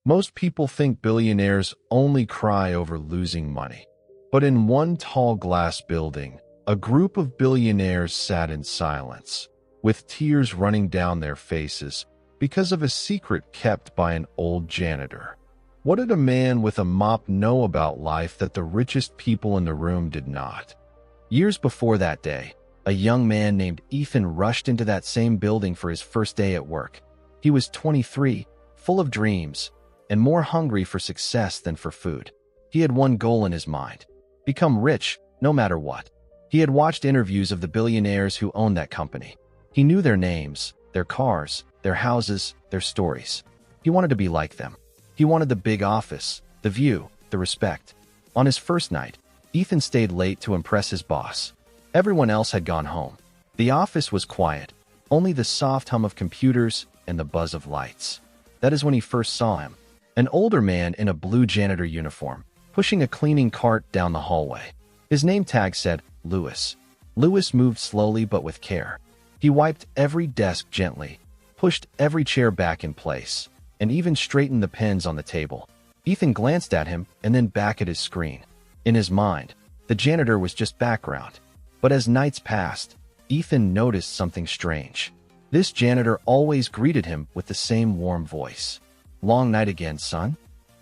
Most people think billionaires only cry over losing money. But in one tall glass building, a group of billionaires sat in silence, with tears running down their faces because of a secret kept by an old janitor. What did a man with a mop know about life that the richest people in the room did not? Years before that day, a young man named Ethan rushed into that same building for his first day at work. He was 23, full of dreams, and more hungry for success than for food. He had one goal in his mind: become rich, no matter what. He had watched interviews of the billionaires who owned that company. He knew their names, their cars, their houses, their stories. He wanted to be like them. He wanted the big office, the view, the respect. On his first night, Ethan stayed late to impress his boss. Everyone else had gone home. The office was quiet, only the soft hum of computers and the buzz of lights. That is when he first saw him. An older man in a blue janitor uniform, pushing a cleaning cart down the hallway. His name tag said, Lewis. Lewis moved slowly but with care. He wiped every desk gently, pushed every chair back in place, and even straightened the pens on the table. Ethan glanced at him and then back at his screen. In his mind, the janitor was just background. But as nights passed, Ethan noticed something strange. This janitor always greeted him with the same warm voice. "Long night again, son?"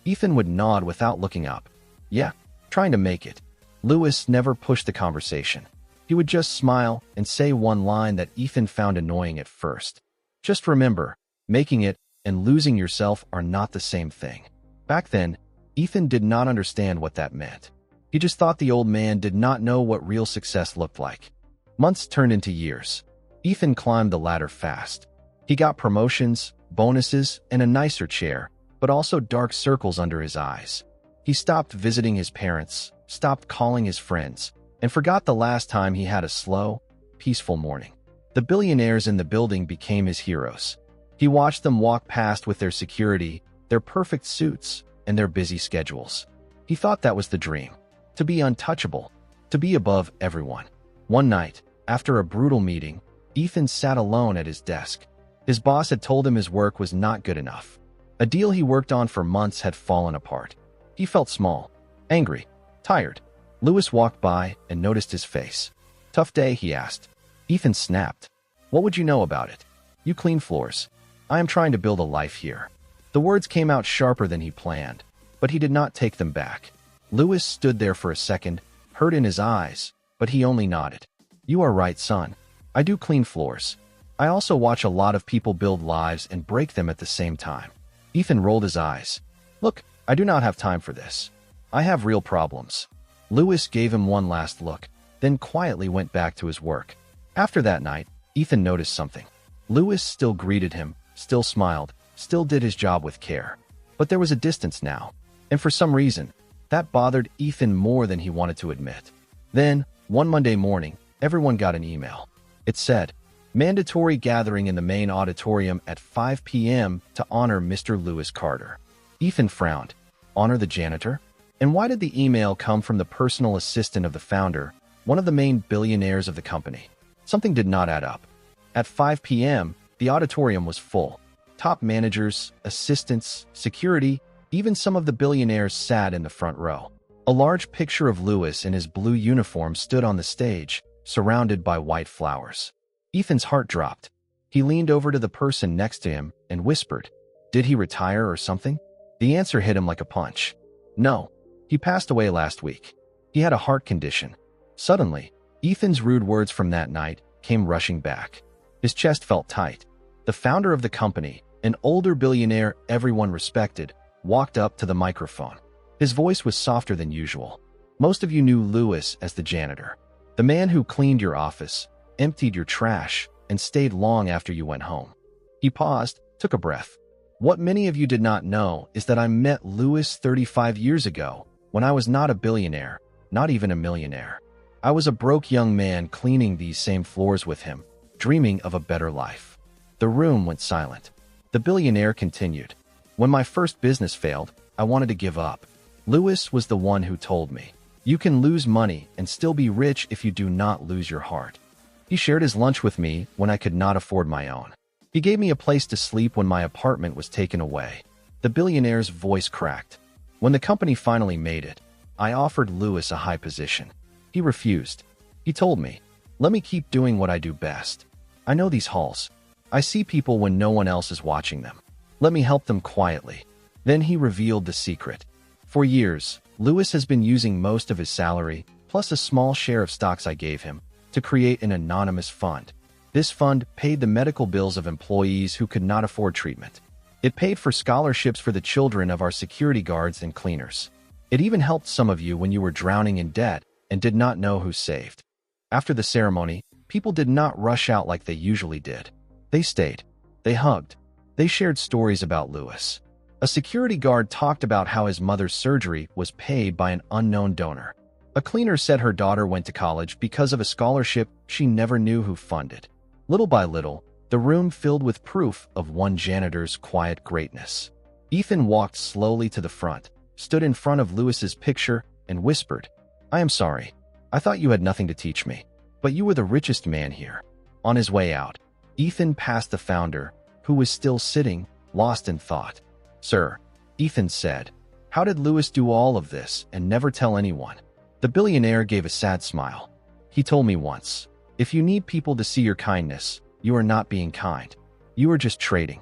Ethan would nod without looking up. "Yeah, trying to make it." Lewis never pushed the conversation. He would just smile and say one line that Ethan found annoying at first. "Just remember, making it and losing yourself are not the same thing." Back then, Ethan did not understand what that meant. He just thought the old man did not know what real success looked like. Months turned into years. Ethan climbed the ladder fast. He got promotions, bonuses, and a nicer chair, but also dark circles under his eyes. He stopped visiting his parents, stopped calling his friends, and forgot the last time he had a slow, peaceful morning. The billionaires in the building became his heroes. He watched them walk past with their security, their perfect suits, and their busy schedules. He thought that was the dream: to be untouchable, to be above everyone. One night, after a brutal meeting, Ethan sat alone at his desk. His boss had told him his work was not good enough. A deal he worked on for months had fallen apart. He felt small, angry, tired. Lewis walked by and noticed his face. "Tough day?" he asked. Ethan snapped. "What would you know about it? You clean floors. I am trying to build a life here." The words came out sharper than he planned, but he did not take them back. Lewis stood there for a second, hurt in his eyes, but he only nodded. "You are right, son. I do clean floors. I also watch a lot of people build lives and break them at the same time." Ethan rolled his eyes. "Look, I do not have time for this. I have real problems." Lewis gave him one last look, then quietly went back to his work. After that night, Ethan noticed something. Lewis still greeted him, still smiled, still did his job with care. But there was a distance now, and for some reason, that bothered Ethan more than he wanted to admit. Then, one Monday morning, everyone got an email. It said, "Mandatory gathering in the main auditorium at 5 p.m. to honor Mr. Lewis Carter." Ethan frowned. Honor the janitor? And why did the email come from the personal assistant of the founder, one of the main billionaires of the company? Something did not add up. At 5 p.m., the auditorium was full. Top managers, assistants, security, even some of the billionaires sat in the front row. A large picture of Lewis in his blue uniform stood on the stage, surrounded by white flowers. Ethan's heart dropped. He leaned over to the person next to him and whispered, "Did he retire or something?" The answer hit him like a punch. "No, he passed away last week. He had a heart condition." Suddenly, Ethan's rude words from that night came rushing back. His chest felt tight. The founder of the company, an older billionaire everyone respected, walked up to the microphone. His voice was softer than usual. "Most of you knew Lewis as the janitor, the man who cleaned your office, emptied your trash, and stayed long after you went home." He paused, took a breath. "What many of you did not know is that I met Lewis 35 years ago, when I was not a billionaire, not even a millionaire. I was a broke young man cleaning these same floors with him, dreaming of a better life." The room went silent. The billionaire continued. "When my first business failed, I wanted to give up. Lewis was the one who told me, 'You can lose money and still be rich if you do not lose your heart.' He shared his lunch with me when I could not afford my own. He gave me a place to sleep when my apartment was taken away. The billionaire's voice cracked. When the company finally made it, I offered Lewis a high position. He refused. He told me, "Let me keep doing what I do best. I know these halls. I see people when no one else is watching them. Let me help them quietly." Then he revealed the secret. For years, Lewis has been using most of his salary, plus a small share of stocks I gave him, to create an anonymous fund. This fund paid the medical bills of employees who could not afford treatment. It paid for scholarships for the children of our security guards and cleaners. It even helped some of you when you were drowning in debt and did not know who saved. After the ceremony, people did not rush out like they usually did. They stayed. They hugged. They shared stories about Lewis. A security guard talked about how his mother's surgery was paid by an unknown donor. A cleaner said her daughter went to college because of a scholarship she never knew who funded. Little by little, the room filled with proof of one janitor's quiet greatness. Ethan walked slowly to the front, stood in front of Lewis's picture, and whispered, "I am sorry. I thought you had nothing to teach me, but you were the richest man here." On his way out, Ethan passed the founder, who was still sitting, lost in thought. "Sir," Ethan said, "how did Lewis do all of this and never tell anyone?" The billionaire gave a sad smile. "He told me once, if you need people to see your kindness, you are not being kind. You are just trading."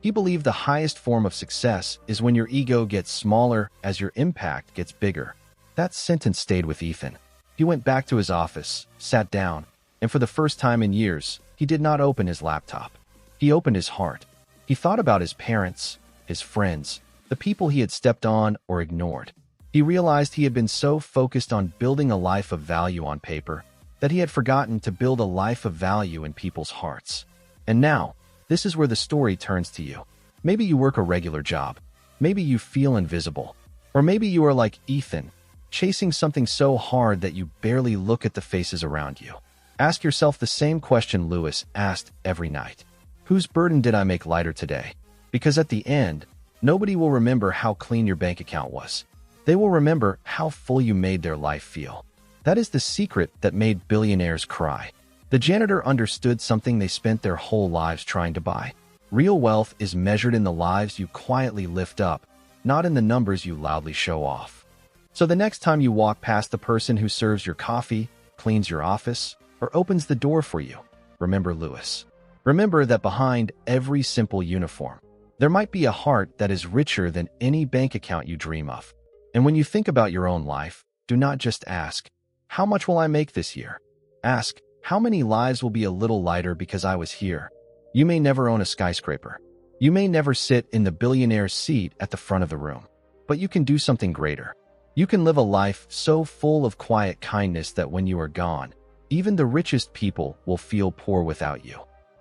He believed the highest form of success is when your ego gets smaller as your impact gets bigger. That sentence stayed with Ethan. He went back to his office, sat down, and for the first time in years, he did not open his laptop. He opened his heart. He thought about his parents, his friends, the people he had stepped on or ignored. He realized he had been so focused on building a life of value on paper that he had forgotten to build a life of value in people's hearts. And now, this is where the story turns to you. Maybe you work a regular job. Maybe you feel invisible. Or maybe you are like Ethan, chasing something so hard that you barely look at the faces around you. Ask yourself the same question Lewis asked every night. Whose burden did I make lighter today? Because at the end, nobody will remember how clean your bank account was. They will remember how full you made their life feel. That is the secret that made billionaires cry. The janitor understood something they spent their whole lives trying to buy. Real wealth is measured in the lives you quietly lift up, not in the numbers you loudly show off. So the next time you walk past the person who serves your coffee, cleans your office, or opens the door for you, remember Lewis. Remember that behind every simple uniform, there might be a heart that is richer than any bank account you dream of. And when you think about your own life, do not just ask, "How much will I make this year?" Ask, "How many lives will be a little lighter because I was here?" You may never own a skyscraper. You may never sit in the billionaire's seat at the front of the room. But you can do something greater. You can live a life so full of quiet kindness that when you are gone, even the richest people will feel poor without you.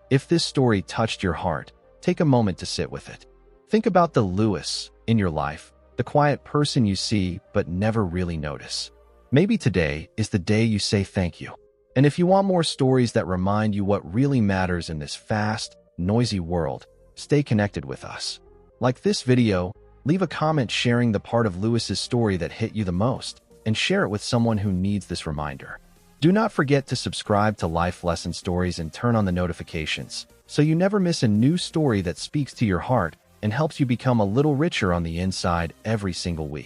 If this story touched your heart, take a moment to sit with it. Think about the Lewis in your life, the quiet person you see but never really notice. Maybe today is the day you say thank you. And if you want more stories that remind you what really matters in this fast, noisy world, stay connected with us. Like this video, leave a comment sharing the part of Lewis's story that hit you the most, and share it with someone who needs this reminder. Do not forget to subscribe to Life Lesson Stories and turn on the notifications, so you never miss a new story that speaks to your heart and helps you become a little richer on the inside every single week.